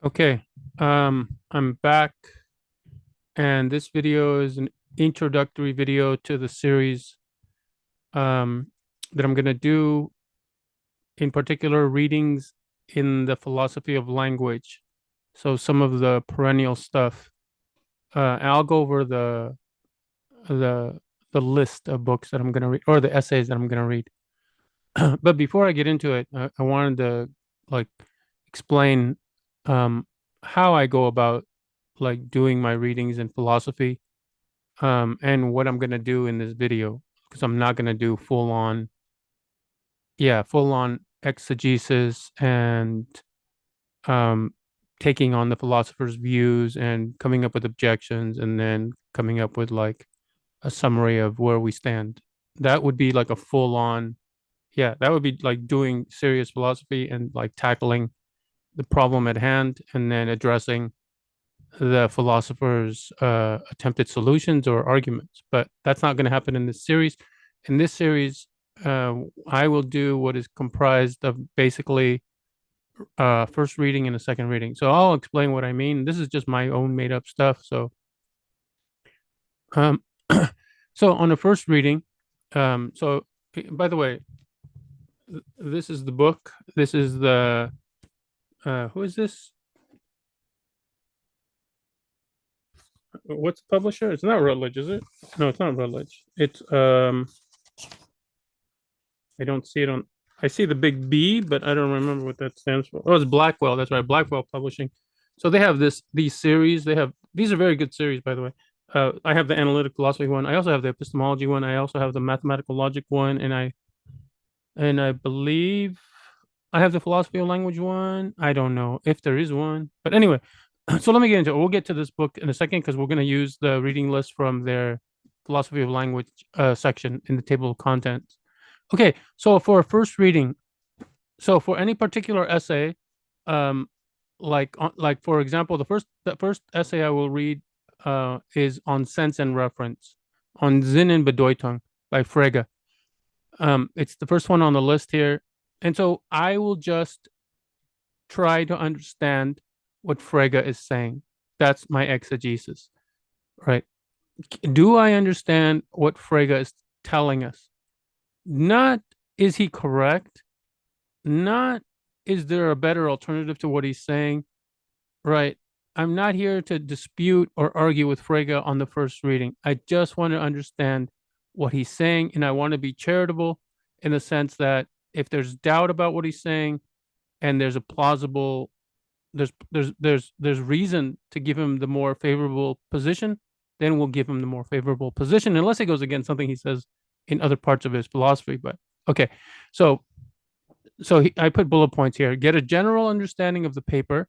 Okay, I'm back, and this video is an introductory video to the series um, that I'm going to do, in particular, readings in the philosophy of language. So some of the perennial stuff. I'll go over the the list of books that I'm going to read, or the essays that I'm going to read. But before I get into it, I wanted to like explain um, how I go about like doing my readings in philosophy, and what I'm gonna do in this video, because I'm not gonna do full on exegesis and um, taking on the philosopher's views and coming up with objections and then coming up with like a summary of where we stand. That would be like a full on, yeah, that would be like doing serious philosophy and like tackling the problem at hand and then addressing the philosopher's attempted solutions or arguments. But that's not going to happen in this series. In this series, I will do what is comprised of basically first reading and a second reading. So I'll explain what I mean. This is just my own made up stuff. Um, so on the first reading, so by the way, this is the book. This is the who is this? What's the publisher? It's not Routledge, is it? No, it's not Routledge. It's I don't see it on. I see the big B, but I don't remember what that stands for. Oh, it's Blackwell. That's right, Blackwell Publishing. So they have these series. These are very good series, by the way. I have the analytic philosophy one. I also have the epistemology one. I also have the mathematical logic one, and I believe I have the philosophy of language one. I don't know if there is one, but anyway. So let me get into it. We'll get to this book in a second because we're going to use the reading list from their philosophy of language section in the table of contents. Okay, so for a first reading, so for any particular essay, um, like for example, the first essay I will read is on sense and reference, on Sinn und Bedeutung by Frege. It's the first one on the list here, and so I will just try to understand what Frege is saying. That's my exegesis, right? Do I understand what Frege is telling us? Not is he correct? Not is there a better alternative to what he's saying? Right. I'm not here to dispute or argue with Frege on the first reading. I just want to understand what he's saying, and I want to be charitable in the sense that if there's doubt about what he's saying and there's a plausible there's reason to give him the more favorable position, then we'll give him the more favorable position, unless it goes against something he says in other parts of his philosophy. But okay, so I put bullet points here. Get a general understanding of the paper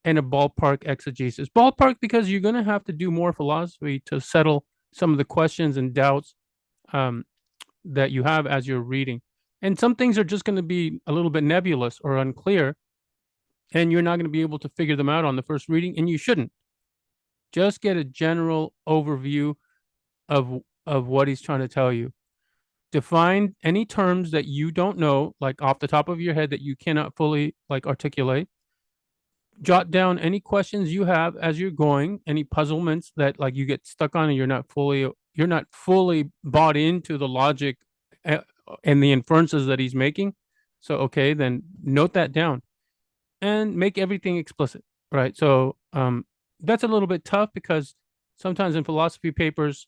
and a ballpark exegesis. Ballpark because you're going to have to do more philosophy to settle some of the questions and doubts um, that you have as you're reading. And some things are just going to be a little bit nebulous or unclear, and you're not going to be able to figure them out on the first reading, and you shouldn't. Just get a general overview of what he's trying to tell you. Define any terms that you don't know, like off the top of your head, that you cannot fully like articulate. Jot down any questions you have as you're going, any puzzlements that like you get stuck on and you're not fully bought into the logic and the inferences that he's making. So okay, then note that down and make everything explicit, right? So that's a little bit tough because sometimes in philosophy papers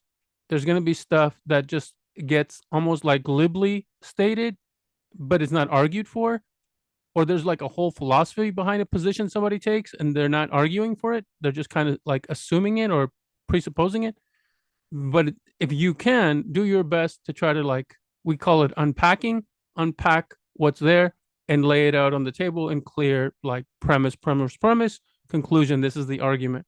there's going to be stuff that just gets almost like glibly stated, but it's not argued for, or there's like a whole philosophy behind a position somebody takes and they're not arguing for it. They're just kind of like assuming it or presupposing it. But if you can, do your best to try to, like, we call it unpack what's there and lay it out on the table in clear, like premise, conclusion. This is the argument.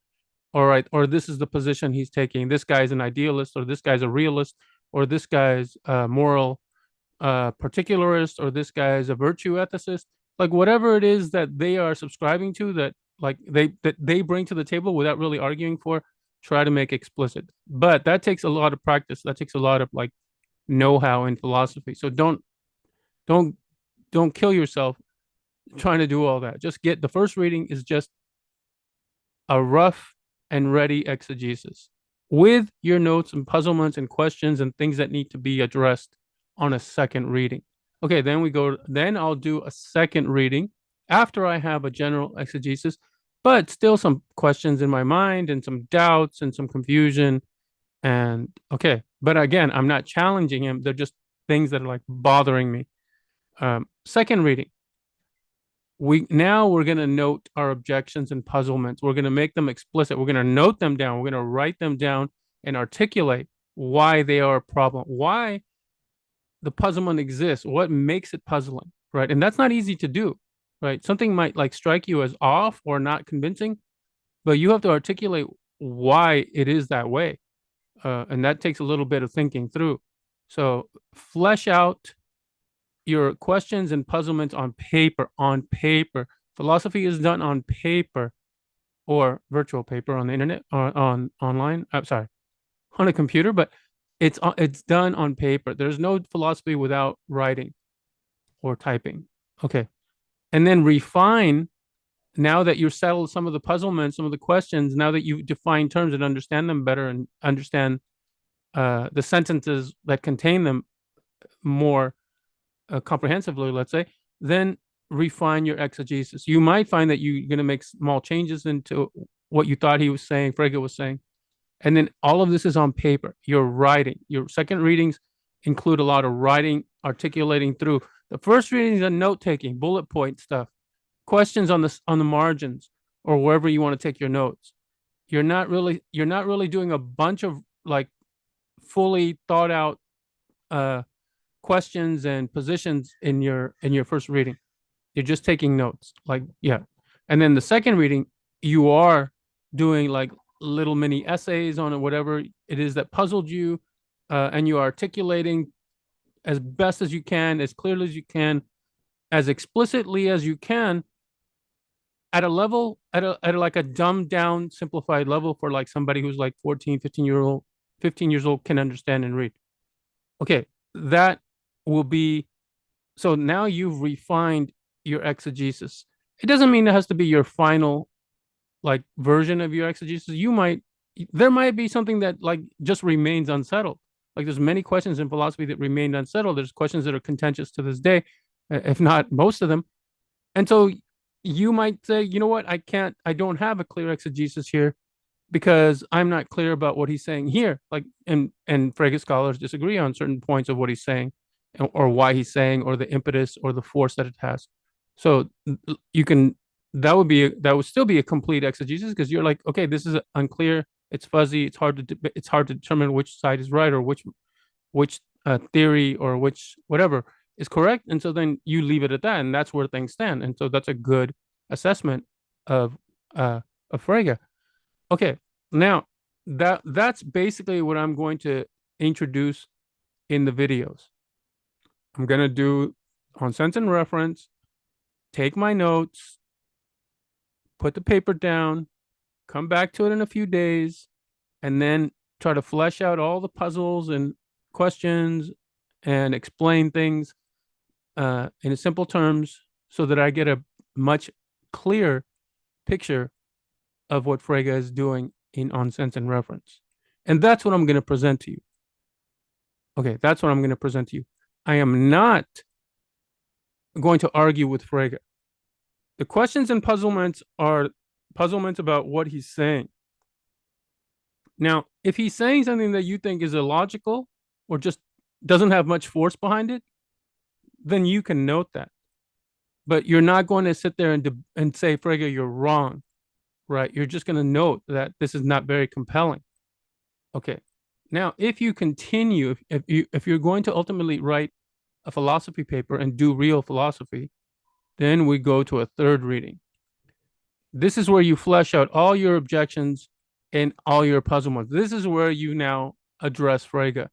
All right. Or this is the position he's taking. This guy's an idealist, or this guy's a realist, or this guy's a moral particularist, or this guy's a virtue ethicist. Like whatever it is that they are subscribing to, that like they bring to the table without really arguing for, try to make explicit. But that takes a lot of practice. That takes a lot of like know-how in philosophy. So don't don't kill yourself trying to do all that. Just get the first reading is just a rough and ready exegesis with your notes and puzzlements and questions and things that need to be addressed on a second reading. Okay, then I'll do a second reading after I have a general exegesis, but still some questions in my mind and some doubts and some confusion. And okay, but again, I'm not challenging him. They're just things that are like bothering me. Second reading, we're going to note our objections and puzzlements. We're going to make them explicit. We're going to note them down. We're going to write them down and articulate why they are a problem, why the puzzlement exists, what makes it puzzling, right? And that's not easy to do, right? Something might like strike you as off or not convincing, but you have to articulate why it is that way. And that takes a little bit of thinking through. So flesh out your questions and puzzlements on paper. On paper, philosophy is done on paper or virtual paper on the internet or on online. I'm sorry, on a computer, but it's done on paper. There's no philosophy without writing or typing. Okay, and then refine. Now that you've settled some of the puzzlements, some of the questions, now that you define terms and understand them better and understand the sentences that contain them more comprehensively, let's say, then refine your exegesis. You might find that you're going to make small changes into what you thought he was saying, Frege was saying. And then all of this is on paper. You're writing. Your second readings include a lot of writing, articulating through. The first readings are note taking, bullet point stuff, questions on the margins or wherever you want to take your notes. You're not really doing a bunch of like fully thought out questions and positions in your first reading. You're just taking notes, like, yeah. And then the second reading, you are doing like little mini essays on it, whatever it is that puzzled you, and you are articulating as best as you can, as clearly as you can, as explicitly as you can, at a level, at like a dumbed down, simplified level for like somebody who's like 14, 15 years old can understand and read. Okay, that will be, so now you've refined your exegesis. It doesn't mean it has to be your final like version of your exegesis. There might be something that like just remains unsettled. Like there's many questions in philosophy that remain unsettled. There's questions that are contentious to this day, if not most of them. And so you might say, you know what, I don't have a clear exegesis here because I'm not clear about what he's saying here. Like, and Frege scholars disagree on certain points of what he's saying or why he's saying, or the impetus or the force that it has. So you can, that would still be a complete exegesis because you're like, okay, this is unclear, it's fuzzy, it's hard to determine which side is right or which theory or which whatever is correct. And so then you leave it at that, and that's where things stand. And so that's a good assessment of Frege. Okay, now that's basically what I'm going to introduce in the videos. I'm going to do on sense and reference, take my notes, put the paper down, come back to it in a few days, and then try to flesh out all the puzzles and questions and explain things in simple terms so that I get a much clearer picture of what Frege is doing on sense and reference. And that's what I'm going to present to you. Okay, that's what I'm going to present to you. I am not going to argue with Frege. The questions and puzzlements are puzzlements about what he's saying. Now, if he's saying something that you think is illogical or just doesn't have much force behind it, then you can note that. But you're not going to sit there and say, Frege, you're wrong, right? You're just going to note that this is not very compelling. Okay. Now, if you continue, if you're going to ultimately write a philosophy paper and do real philosophy, then we go to a third reading. This is where you flesh out all your objections and all your puzzlements. This is where you now address Frege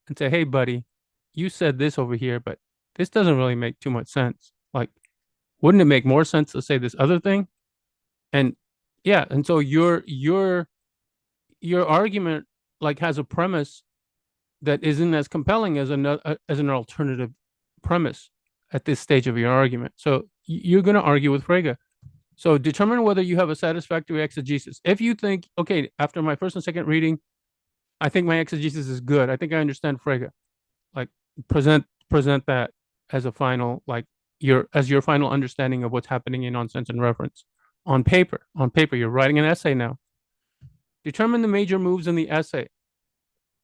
and say, hey, buddy, you said this over here, but this doesn't really make too much sense. Like, wouldn't it make more sense to say this other thing? And yeah, and so your argument like has a premise that isn't as compelling as an alternative premise at this stage of your argument. So you're going to argue with Frege. So determine whether you have a satisfactory exegesis. If you think, okay, after my first and second reading, I think my exegesis is good. I think I understand Frege. Like present that as a final, like your final understanding of what's happening in On Sense and Reference on paper. On paper, you're writing an essay now. Determine the major moves in the essay.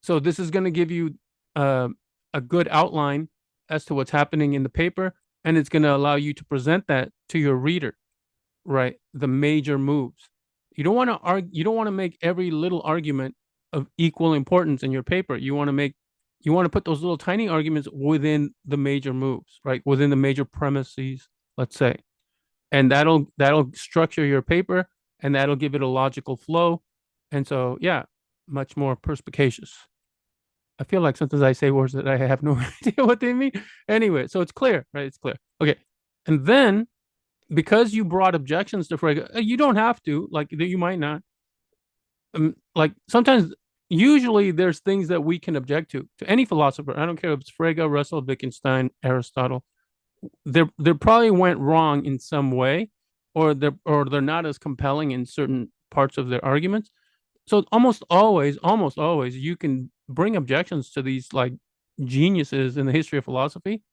So this is going to give you uh, a good outline as to what's happening in the paper, and it's going to allow you to present that to your reader, right? The major moves. You don't want to argue. You don't want to make every little argument of equal importance in your paper. You want to put those little tiny arguments within the major moves, right? Within the major premises, let's say, and that'll structure your paper, and that'll give it a logical flow. And so, yeah, much more perspicacious. I feel like sometimes I say words that I have no idea what they mean. Anyway, so it's clear, right? It's clear. Okay. And then because you brought objections to Frege, you don't have to, like you might not. Like sometimes, usually there's things that we can object to any philosopher. I don't care if it's Frege, Russell, Wittgenstein, Aristotle. They probably went wrong in some way, or they're not as compelling in certain parts of their arguments. So almost always, you can bring objections to these like geniuses in the history of philosophy,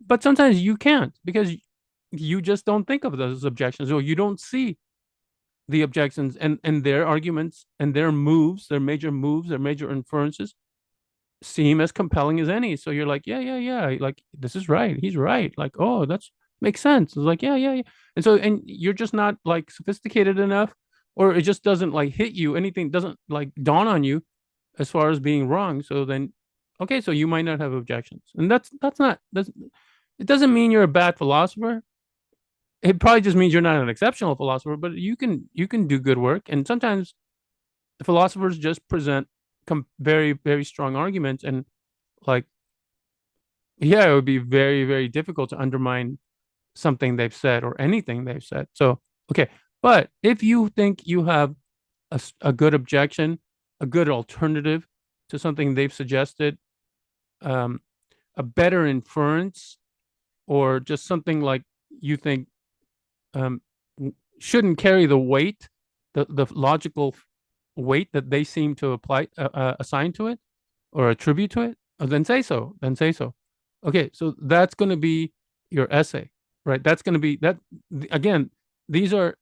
but sometimes you can't because you just don't think of those objections, or you don't see the objections and their arguments and their moves, their major inferences seem as compelling as any. So you're like, yeah, like this is right. He's right. Like, oh, that's makes sense. It's like, yeah. And so, and you're just not like sophisticated enough, or it just doesn't like hit you. Anything doesn't like dawn on you as far as being wrong. So then, okay, so you might not have objections, and that's it doesn't mean you're a bad philosopher. It probably just means you're not an exceptional philosopher, but you can do good work. And sometimes the philosophers just present very very strong arguments, and like, yeah, it would be very very difficult to undermine something they've said or anything they've said. So okay, but if you think you have a good objection, a good alternative to something they've suggested, um, a better inference, or just something like you think um, shouldn't carry the weight, the logical weight that they seem to assign to it or attribute to it, then say so. Then say so. Okay, so that's going to be your essay, right? That's going to be that. Again, these are.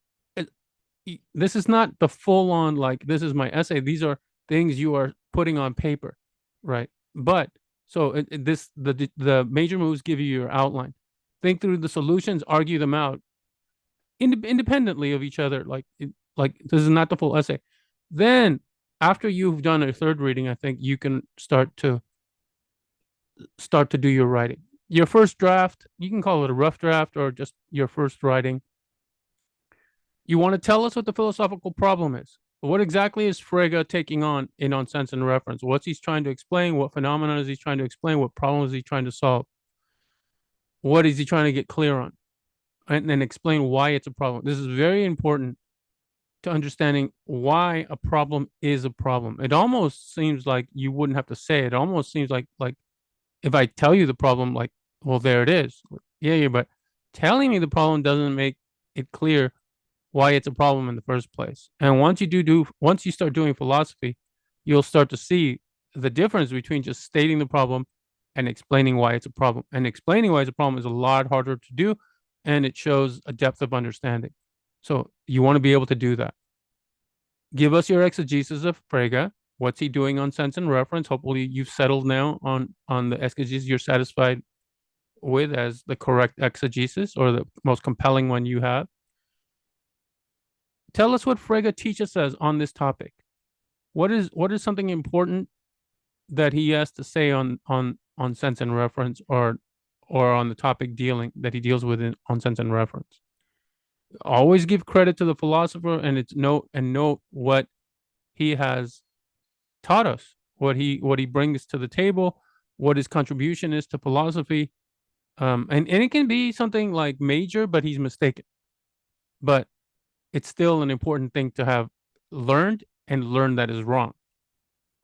This is not the full on like this is my essay. These are things you are putting on paper, right? But so the major moves give you your outline. Think through the solutions, argue them out independently of each other. Like this is not the full essay. Then after you've done a third reading, I think you can start to do your writing. Your first draft, you can call it a rough draft or just your first writing. You want to tell us what the philosophical problem is. What exactly is Frege taking on in On Sense and Reference? What's he trying to explain? What phenomenon is he trying to explain? What problem is he trying to solve? What is he trying to get clear on? And then explain why it's a problem. This is very important to understanding why a problem is a problem. It almost seems like you wouldn't have to say it. It almost seems like if I tell you the problem, like, well, there it is. Yeah, but telling me the problem doesn't make it clear why it's a problem in the first place. And once you start doing philosophy, you'll start to see the difference between just stating the problem and explaining why it's a problem. And explaining why it's a problem is a lot harder to do, and it shows a depth of understanding. So you want to be able to do that. Give us your exegesis of Frege. What's he doing on sense and reference? Hopefully you've settled now on the exegesis you're satisfied with as the correct exegesis or the most compelling one you have. Tell us what Frege teaches us on this topic. What is something important that he has to say on sense and reference, or on the topic that he deals with on sense and reference? Always give credit to the philosopher, and note what he has taught us, what he brings to the table, what his contribution is to philosophy. And it can be something like major, but he's mistaken. But it's still an important thing to have learned and learn that is wrong,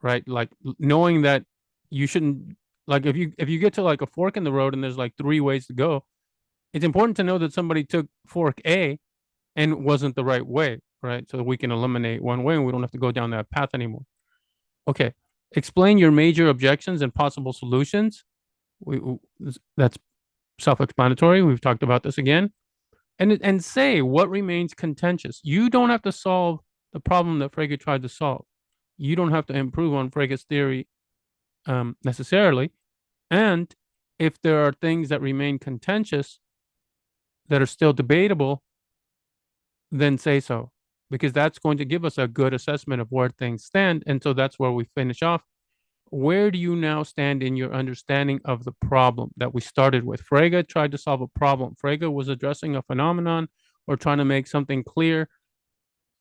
right? Like knowing that you shouldn't, like if you get to like a fork in the road and there's like three ways to go, it's important to know that somebody took fork A and wasn't the right way, right? So we can eliminate one way and we don't have to go down that path anymore. Okay. Explain your major objections and possible solutions. That's self-explanatory. We've talked about this again. And say what remains contentious. You don't have to solve the problem that Frege tried to solve. You don't have to improve on Frege's theory necessarily. And if there are things that remain contentious that are still debatable, then say so, because that's going to give us a good assessment of where things stand. And so that's where we finish off. Where do you now stand in your understanding of the problem that we started with? Frege tried to solve a problem. Frege was addressing a phenomenon or trying to make something clear,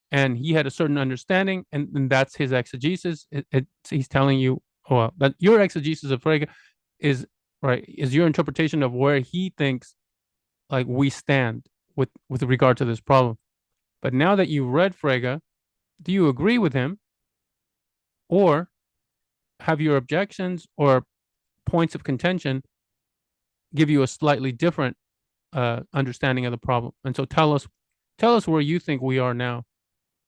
and he had a certain understanding, and that's his exegesis. He's telling you, well, that your exegesis of Frege is right, is your interpretation of where he thinks like we stand with regard to this problem. But now that you've read Frege, do you agree with him, or have your objections or points of contention give you a slightly different understanding of the problem? And so tell us where you think we are now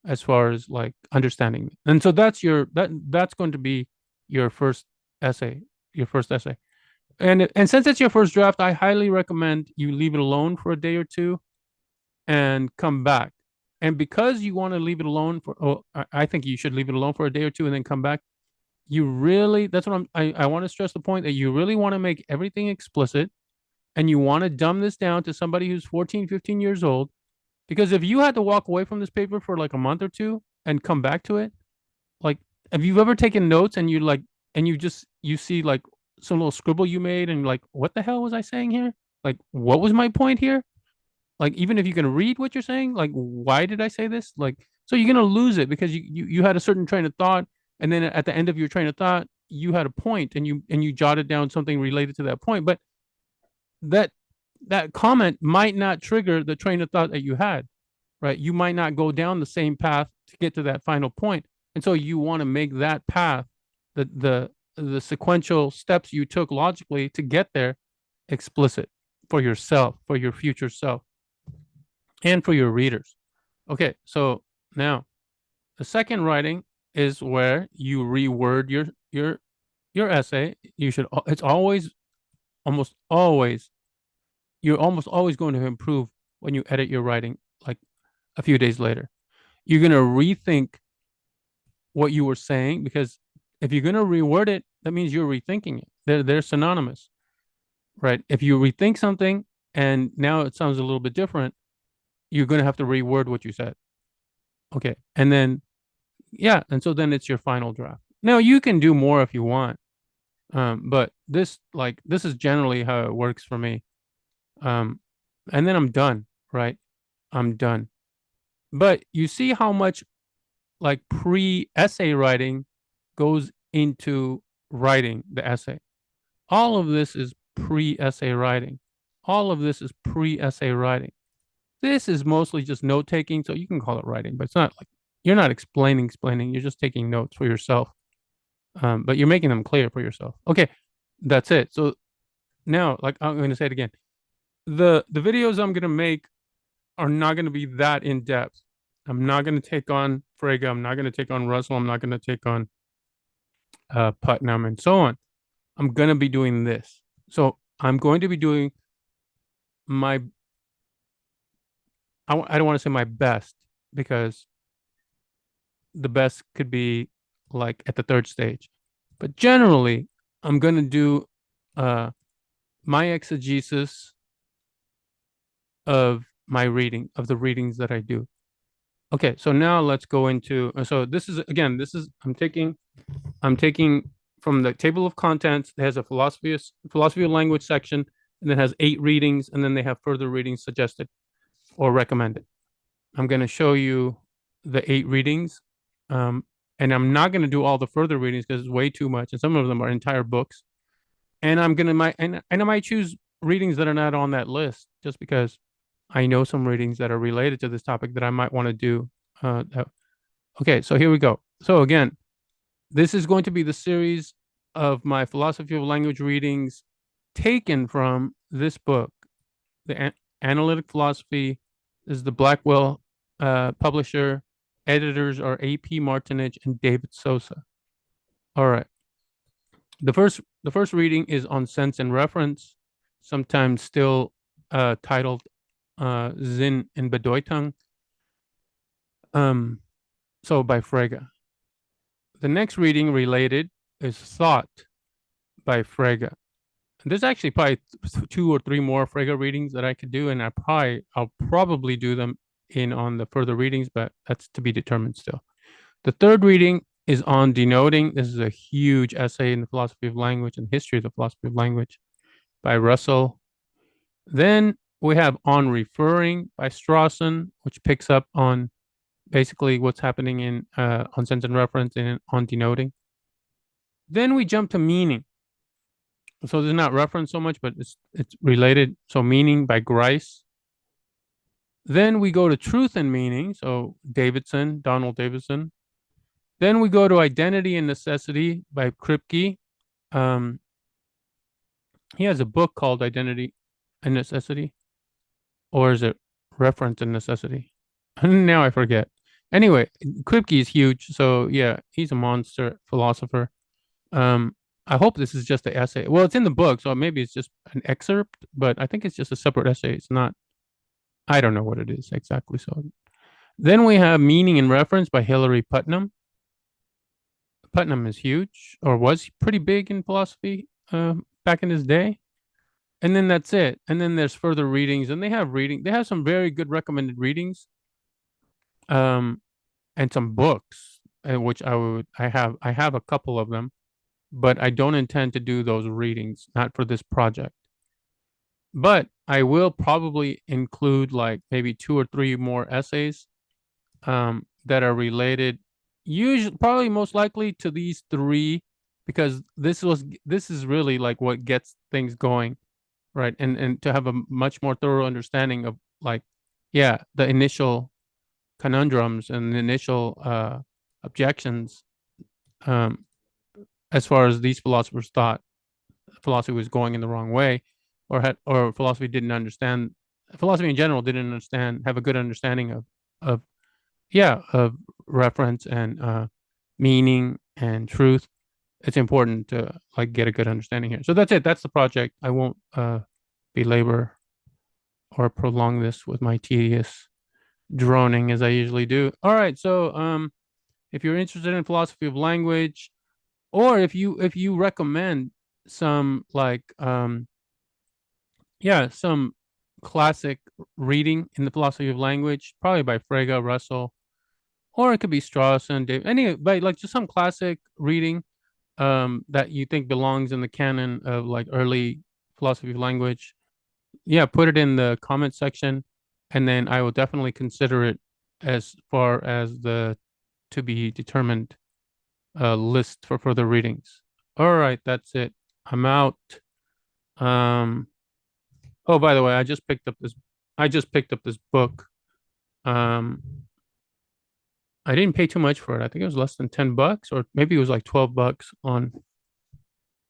as far as like understanding. And so that's going to be your first essay, your first essay. And since it's your first draft, I highly recommend you leave it alone for a day or two and come back. And because you want to leave it alone I think you should leave it alone for a day or two and then come back. You really, that's what I want to stress the point that you really want to make everything explicit, and you want to dumb this down to somebody who's 14, 15 years old. Because if you had to walk away from this paper for like a month or two and come back to it, like, have you ever taken notes and you see like some little scribble you made and like, what the hell was I saying here? Like, what was my point here? Like, even if you can read what you're saying, like, why did I say this? Like, so you're gonna lose it because you had a certain train of thought, and then at the end of your train of thought, you had a point, and you jotted down something related to that point, but that that comment might not trigger the train of thought that you had, right? You might not go down the same path to get to that final point, and so you want to make that path, the sequential steps you took logically to get there, explicit for yourself, for your future self, and for your readers. Okay, so now the second writing is where you reword your essay. You should, it's always, almost always, you're almost always going to improve when you edit your writing like a few days later. You're going to rethink what you were saying, because if you're going to reword it, that means you're rethinking it. They're synonymous, right? If you rethink something and now it sounds a little bit different, you're going to have to reword what you said. Okay. And then, yeah. And so then it's your final draft. Now you can do more if you want. But this is generally how it works for me. And then I'm done, right? I'm done. But you see how much like pre-essay writing goes into writing the essay. All of this is pre-essay writing. All of this is pre-essay writing. This is mostly just note taking, so you can call it writing, but it's not like you're not explaining. You're just taking notes for yourself. But you're making them clear for yourself. Okay, that's it. So now, like, I'm going to say it again. The videos I'm going to make are not going to be that in depth. I'm not going to take on Frege. I'm not going to take on Russell. I'm not going to take on Putnam and so on. I'm going to be doing this. So I'm going to be doing my, I don't want to say my best, because the best could be like at the third stage. But generally, I'm going to do my exegesis of my reading, of the readings that I do. Okay, so now let's go into, so this is, again, I'm taking from the table of contents. It has a philosophy of language section, and it has 8 readings, and then they have further readings suggested or recommended. I'm going to show you the 8 readings, and I'm not going to do all the further readings because it's way too much, and some of them are entire books. And I might choose readings that are not on that list just because I know some readings that are related to this topic that I might want to do. Okay, so here we go. So again, this is going to be the series of my philosophy of language readings taken from this book, the Analytic Philosophy. This is the Blackwell Publisher, editors are A.P. Martinich and David Sosa. All right. The first reading is on sense and reference, sometimes still titled Sinn and Bedeutung. So by Frege. The next reading related is Thought by Frege. There's actually probably two or three more Frege readings that I could do, and I'll probably do them in on the further readings, but that's to be determined still. The third reading is on denoting. This is a huge essay in the philosophy of language and history of the philosophy of language by Russell. Then we have On Referring by Strawson, which picks up on basically what's happening in on sense and reference and on denoting. Then we jump to Meaning. So there's not reference so much, but it's related. So Meaning by Grice. Then we go to Truth and Meaning. So Donald Davidson. Then we go to Identity and Necessity by Kripke. He has a book called Identity and Necessity, or is it Reference and Necessity? Now I forget. Anyway, Kripke is huge, so yeah, he's a monster philosopher. I hope this is just an essay. Well, it's in the book, so maybe it's just an excerpt, but I think it's just a separate essay. It's not. I don't know what it is exactly. So then we have Meaning and Reference by Hilary Putnam. Putnam is huge, or was pretty big in philosophy back in his day. And then that's it. And then there's further readings, and they have some very good recommended readings, and some books, which I have a couple of them, but I don't intend to do those readings, not for this project. But I will probably include like maybe two or three more essays that are related, usually probably most likely to these three, because this is really like what gets things going, right? And to have a much more thorough understanding of like, yeah, the initial conundrums and the initial objections, as far as these philosophers thought philosophy was going in the wrong way, or philosophy didn't understand, philosophy in general didn't have a good understanding of yeah, of reference and meaning and truth. It's important to like get a good understanding here. So that's it. That's the project. I won't belabor or prolong this with my tedious droning as I usually do. All right. So if you're interested in philosophy of language, or if you recommend some like some classic reading in the philosophy of language, probably by Frege, Russell, or it could be Strauss and Dave. Anyway, like just some classic reading that you think belongs in the canon of like early philosophy of language. Yeah, put it in the comment section, and then I will definitely consider it as far as the to be determined list for further readings. All right, that's it. I'm out. Um, oh, by the way, I just picked up this book. Um, I didn't pay too much for it. I think it was less than $10, or maybe it was like $12 on,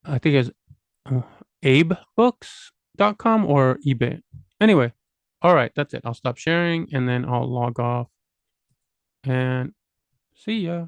I think it's abebooks.com or eBay. Anyway, all right, that's it. I'll stop sharing and then I'll log off and see ya.